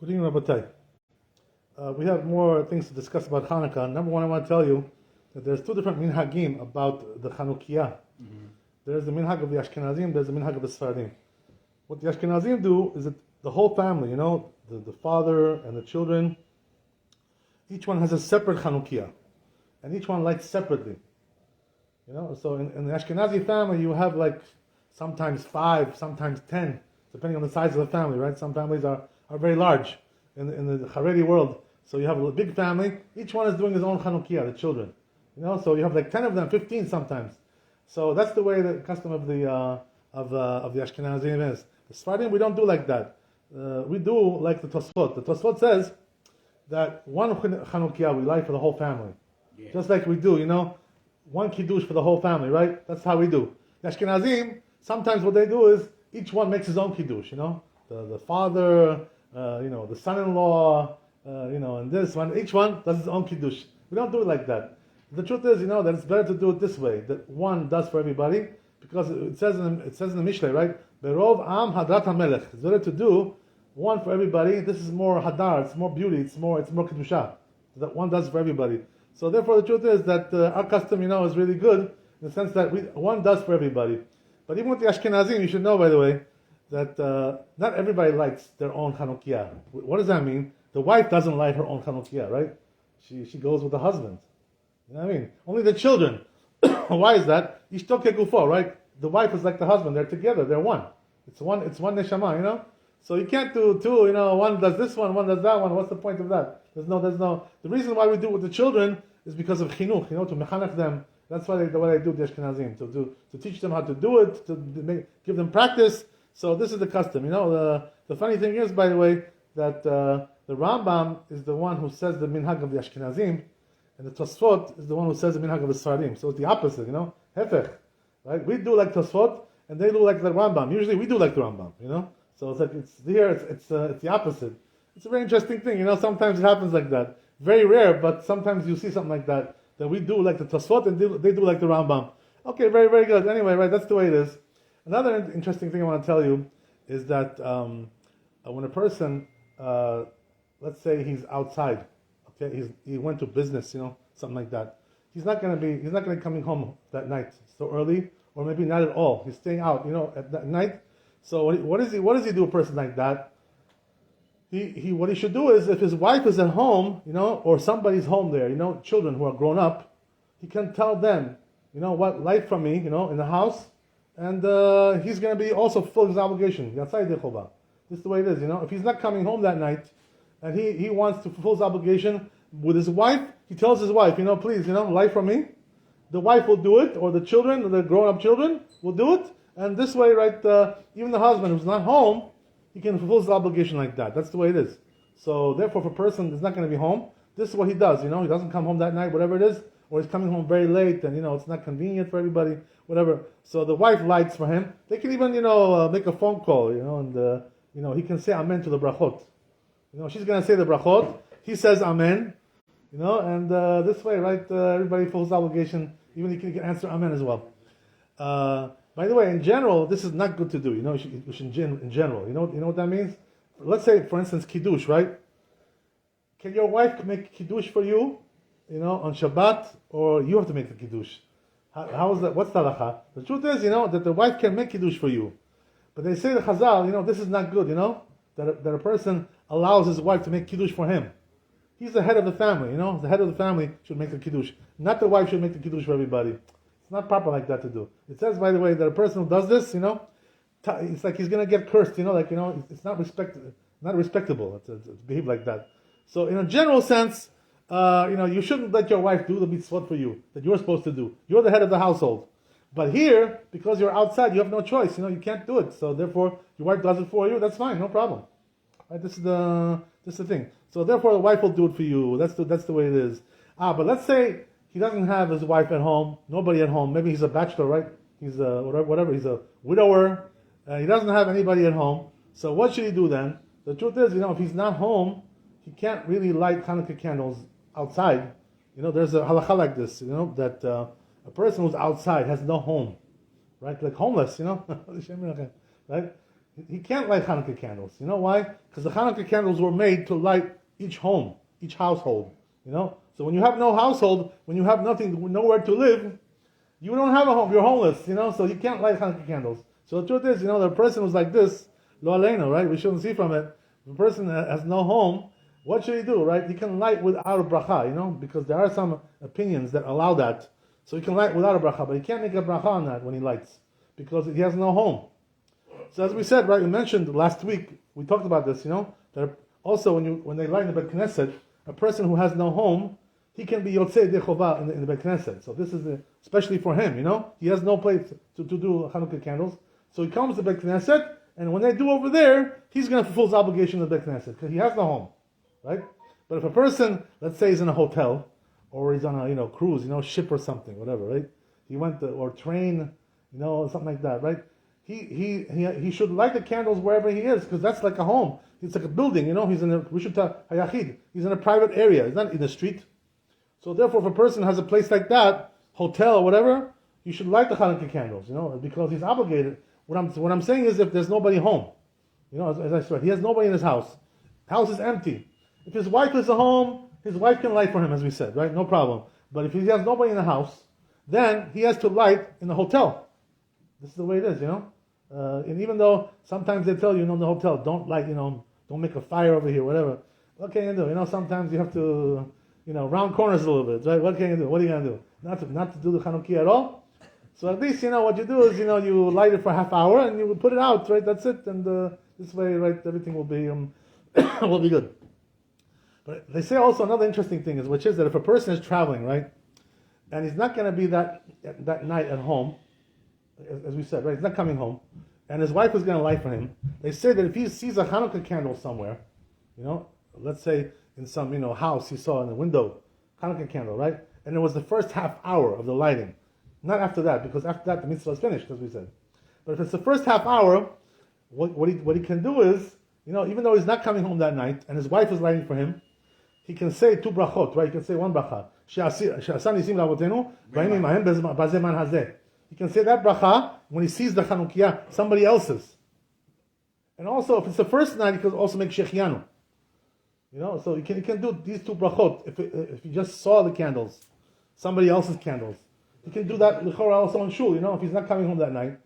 Good evening, Rabbatai. We have more things to discuss about Hanukkah. Number one, I want to tell you that there's two different minhagim about the Chanukiah. Mm-hmm. There's the minhag of the Ashkenazim, there's the minhag of the Sfaradim. What the Ashkenazim do is that the whole family, the father and the children, each one has a separate Chanukiah. And each one lights separately. So in the Ashkenazi family, you have like sometimes 5, sometimes 10, depending on the size of the family, right? Some families are very large in the Haredi world. So you have a big family. Each one is doing his own Chanukiah, the children. So you have like 10 of them, 15 sometimes. So that's the way the custom of the Ashkenazim is. The Sfaradim, we don't do like that. We do like the Tosfot. The Tosfot says that one Chanukiah we light for the whole family. Yeah. Just like we do, one Kiddush for the whole family, right? That's how we do. The Ashkenazim, sometimes what they do is each one makes his own Kiddush, The father, the son-in-law, and this one. Each one does his own Kiddush. We don't do it like that. The truth is, that it's better to do it this way, that one does for everybody, because it says in the Mishlei, right? Berov am hadrat hamelech. It's better to do one for everybody. This is more hadar, it's more beauty, it's more kedusha. That one does for everybody. So therefore, the truth is that our custom, is really good in the sense that one does for everybody. But even with the Ashkenazim, you should know, by the way, that not everybody lights their own Chanukiah. What does that mean? The wife doesn't light her own Chanukiah, right? She goes with the husband. You know what I mean? Only the children. Why is that? Ishto kegufo, right? The wife is like the husband. They're together. They're one. It's one neshama, So you can't do two, one does this one does that one. What's the point of that? There's no. The reason why we do it with the children is because of chinuch, to mechanech them. That's why the way they do the Ashkenazim, to teach them how to do it, to give them practice. So this is the custom. The funny thing is, by the way, that the Rambam is the one who says the minhag of the Ashkenazim, and the Tosfot is the one who says the minhag of the Sfaradim. So it's the opposite, Hefech, right? We do like Tosfot, and they do like the Rambam. Usually we do like the Rambam, So it's like it's the opposite. It's a very interesting thing, Sometimes it happens like that. Very rare, but sometimes you see something like that. That we do like the Tosfot and they do like the Rambam. Okay, very, very good. Anyway, right, that's the way it is. Another interesting thing I want to tell you is that when a person, let's say he's outside, okay, he went to business, something like that. He's not going to be coming home that night so early, or maybe not at all. He's staying out, at that night. So what does he do? A person like that, what he should do is, if his wife is at home, or somebody's home there, children who are grown up, he can tell them, what, light from me, in the house, and he's going to be also fulfill his obligation. This is the way it is, If he's not coming home that night, and he wants to fulfill his obligation with his wife, he tells his wife, please, light from me. The wife will do it, or the children, the grown-up children will do it, and this way, right, even the husband who's not home, he can fulfill his obligation like that. That's the way it is. So therefore, if a person is not going to be home, this is what he does. He doesn't come home that night, whatever it is, or he's coming home very late, and it's not convenient for everybody, whatever. So the wife lights for him. They can even make a phone call, and he can say amen to the brachot. She's going to say the brachot. He says amen, and this way, right? Everybody fulfills obligation. Even he can answer amen as well. By the way, in general, this is not good to do. In general, you know what that means. Let's say, for instance, kiddush, right? Can your wife make kiddush for you, on Shabbat, or you have to make the kiddush? How is that? What's the halacha? The truth is, that the wife can make kiddush for you, but they say the Chazal, this is not good. That a person allows his wife to make kiddush for him. He's the head of the family. The head of the family should make the kiddush, not the wife should make the kiddush for everybody. It's not proper like that to do. It says, by the way, that a person who does this, it's like he's going to get cursed, it's not respectable to behave like that. So in a general sense, you shouldn't let your wife do the mitzvot for you, that you're supposed to do. You're the head of the household. But here, because you're outside, you have no choice, you can't do it. So therefore, your wife does it for you, that's fine, no problem. Right? This is the thing. So therefore, the wife will do it for you. That's the way it is. But let's say he doesn't have his wife at home, nobody at home. Maybe he's a bachelor, right? He's a whatever. He's a widower. He doesn't have anybody at home. So what should he do then? The truth is, if he's not home, he can't really light Hanukkah candles outside. There's a halacha like this, that a person who's outside has no home, right? Like homeless, right? he can't light Hanukkah candles. You know why? Because the Hanukkah candles were made to light each home, each household. You know? So when you have no household, when you have nothing, nowhere to live, you don't have a home, you're homeless, you know, so you can't light Hanukkah candles. So the truth is, you know, the person was like this, lo aleinu, right? We shouldn't see from it. If a person has no home, what should he do, right? He can light without a bracha, you know, because there are some opinions that allow that. So he can light without a bracha, but he can't make a bracha on that when he lights, because he has no home. So as we said, right, we mentioned last week, we talked about this, you know, that also when they light in the Beit Knesset, a person who has no home, he can be Yotzei Dechovah in the Beit Knesset. So this is especially for him, you know. He has no place to do Hanukkah candles. So he comes to Beit Knesset, and when they do over there, he's going to fulfill his obligation to the Beit Knesset, because he has no home, right? But if a person, let's say he's in a hotel, or he's on a, cruise, ship or something, whatever, right? He went or train, something like that, right? He should light the candles wherever he is, because that's like a home. It's like a building, he's in a Rishut HaYachid. He's in a private area. He's not in the street. So therefore, if a person has a place like that, hotel or whatever, you should light the Hanukkah candles, because he's obligated. What I'm saying is, if there's nobody home, as I said, he has nobody in his house. House is empty. If his wife is at home, his wife can light for him, as we said, right? No problem. But if he has nobody in the house, then he has to light in the hotel. This is the way it is, and even though sometimes they tell you, in the hotel, don't light, don't make a fire over here, whatever. What can you do? Sometimes you have to, round corners a little bit, right? What can you do? What are you going to do? Not to do the Chanukiah at all? So at least, what you do is, you light it for a half hour and you put it out, right? That's it. And this way, right, everything will be will be good. But they say also another interesting thing which is that if a person is traveling, right, and he's not going to be that night at home, as we said, right, he's not coming home, and his wife is going to light for him, they say that if he sees a Hanukkah candle somewhere, let's say in some, house he saw in the window, Hanukkah candle, right, and it was the first half hour of the lighting, not after that, because after that the mitzvah is finished, as we said. But if it's the first half hour, what he can do is, even though he's not coming home that night, and his wife is lighting for him, he can say two brachot, right? He can say one bracha. He can say that bracha when he sees the Chanukiah, somebody else's. And also, if it's the first night, he can also make shechianu. So he can do these two brachot. If he just saw the candles, somebody else's candles, he can do that also in shul. If he's not coming home that night,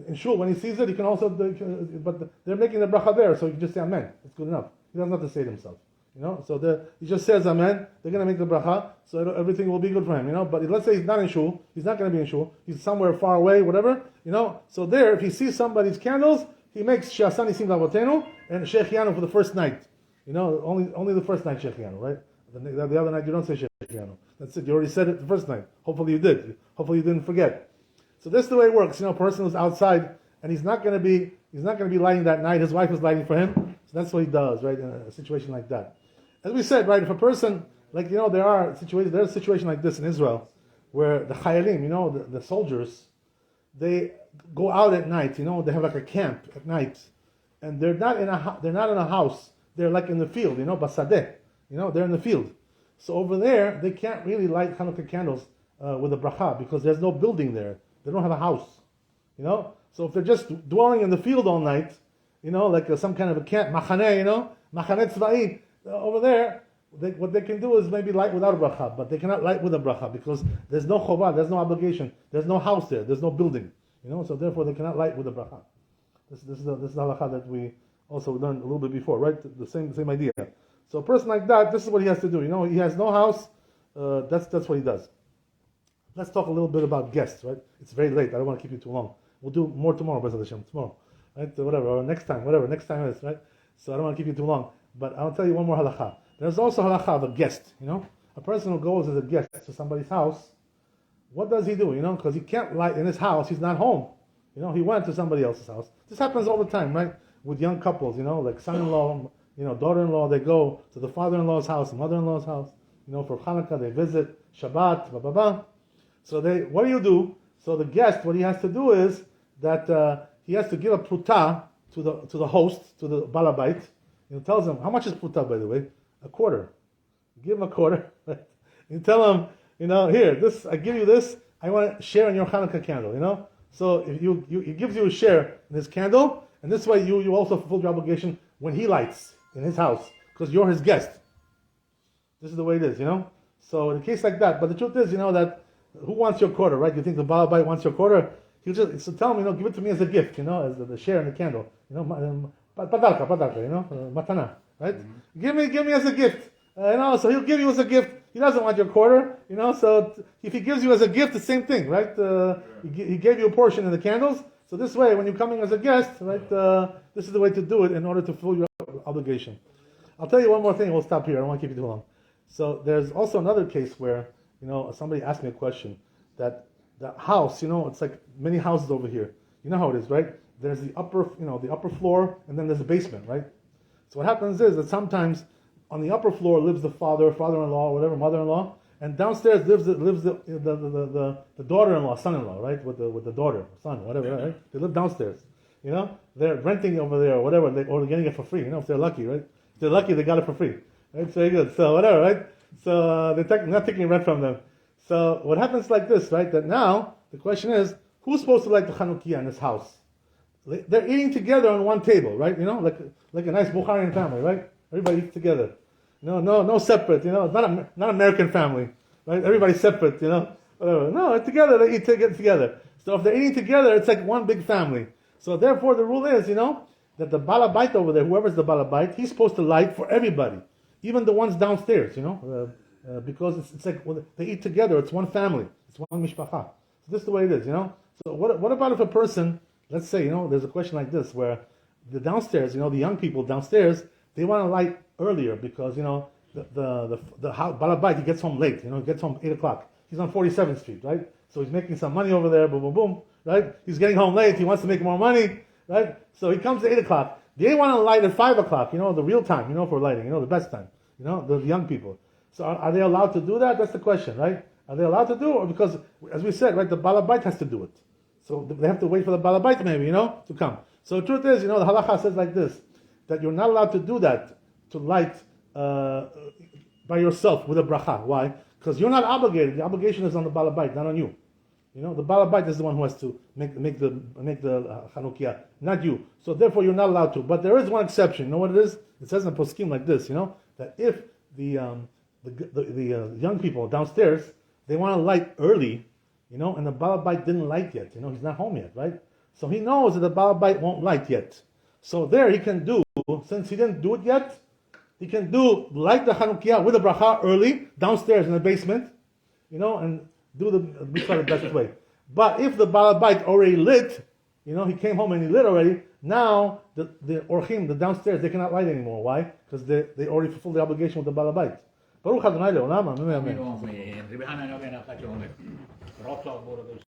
in shul when he sees it, he can also. But they're making the bracha there, so he can just say amen. It's good enough. He doesn't have to say it himself. So he just says amen. They're going to make the bracha, so everything will be good for him. But let's say he's not in shul, he's not going to be in shul. He's somewhere far away, whatever. So there, if he sees somebody's candles, he makes she'asani sim lavotenu and shechianu for the first night. Only the first night shechianu, right? The other night you don't say shechianu. That's it. You already said it the first night. Hopefully you did. Hopefully you didn't forget. So this is the way it works. A person who's outside and he's not going to be lighting that night. His wife is lighting for him. So that's what he does, right? In a situation like that. As we said, right, if a person, there's a situation like this in Israel, where the chayalim, the soldiers, they go out at night, they have like a camp at night, and they're not in a house, they're like in the field, basadeh, they're in the field. So over there, they can't really light Hanukkah candles with a bracha, because there's no building there, they don't have a house, So if they're just dwelling in the field all night, like some kind of a camp, machaneh, machaneh tzvai, over there, what they can do is maybe light without a bracha, but they cannot light with a bracha because there's no chovah, there's no obligation, there's no house there, there's no building, so therefore they cannot light with a bracha. This is the halakha that we also learned a little bit before, right? The same idea. So a person like that, this is what he has to do. He has no house. That's what he does. Let's talk a little bit about guests, right? It's very late. I don't want to keep you too long. We'll do more tomorrow, B'ezrat Hashem, tomorrow, right? Whatever, or next time is, right? So I don't want to keep you too long. But I'll tell you one more halakha. There's also halakha of a guest, A person who goes as a guest to somebody's house, what does he do, Because he can't light in his house, he's not home. He went to somebody else's house. This happens all the time, right? With young couples, like son-in-law, daughter-in-law, they go to the father-in-law's house, mother-in-law's house, for Hanukkah, they visit, Shabbat, blah, blah, blah. So what do? So the guest, what he has to do is that he has to give a pruta to the host, to the balabait. Tells him, how much is pruta, by the way? A quarter. You give him a quarter. You tell him, here, I give you this, I want to share in your Hanukkah candle, So if he gives you a share in his candle, And this way you also fulfill your obligation when he lights in his house, because you're his guest. This is the way it is, So in a case like that, but the truth is, that who wants your quarter, right? You think the Baal Bayit wants your quarter? He'll just tell him, give it to me as a gift, as the share in the candle, padarka, matana, right? Mm-hmm. Give me as a gift, so he'll give you as a gift. He doesn't want your quarter, so if he gives you as a gift, the same thing, right? He gave you a portion in the candles, so this way, when you're coming as a guest, right, this is the way to do it in order to fulfill your obligation. I'll tell you one more thing, we'll stop here, I don't want to keep you too long. So there's also another case where, somebody asked me a question, that the house, it's like many houses over here. You know how it is, right? There's the upper floor, and then there's the basement, right? So what happens is that sometimes on the upper floor lives the father-in-law, whatever, mother-in-law, and downstairs lives the daughter-in-law, son-in-law, right? With the daughter, son, whatever, right? They live downstairs. They're renting over there, or whatever, or they're getting it for free. If they're lucky, right? If they're lucky, they got it for free. Right? Very good. So whatever, right? So they're not taking rent from them. So what happens like this, right? That now the question is, who's supposed to light the Chanukiah in this house? They're eating together on one table, right? Like a nice Bukharian family, right? Everybody eats together. No separate. It's not American family, right? Everybody's separate. Whatever. No, together they eat together. So if they're eating together, it's like one big family. So therefore, the rule is, that the balabait over there, whoever's the balabait, he's supposed to light for everybody, even the ones downstairs. Because it's like they eat together. It's one family. It's one mishpacha. So this is the way it is. So what about if a person, let's say, there's a question like this where the downstairs, the young people downstairs, they want to light earlier because the balabait, he gets home late. He gets home 8:00. He's on 47th Street, right? So he's making some money over there. Boom, boom, boom, right? He's getting home late. He wants to make more money, right? So he comes at 8:00. They want to light at 5:00. The real time, for lighting. The best time. The young people. So are they allowed to do that? That's the question, right? Are they allowed to do it? Or because, as we said, right, the balabait has to do it. So they have to wait for the balabait maybe, to come. So the truth is, the halacha says like this, that you're not allowed to do that, to light by yourself with a bracha. Why? Because you're not obligated. The obligation is on the balabait, not on you. The balabait is the one who has to make the Chanukiah, not you. So therefore, you're not allowed to. But there is one exception. You know what it is? It says in poskim like this. That if the young people downstairs, they want to light early, and the balabait didn't light yet. He's not home yet, right? So he knows that the balabait won't light yet. So there he can do, since he didn't do it yet, he can light the Chanukiah with the bracha early, downstairs in the basement, and do the best way. But if the balabait already lit, he came home and he lit already, now the orchim, the downstairs, they cannot light anymore. Why? Because they already fulfilled the obligation with the balabait. Baruch Adonai le'olam, amen.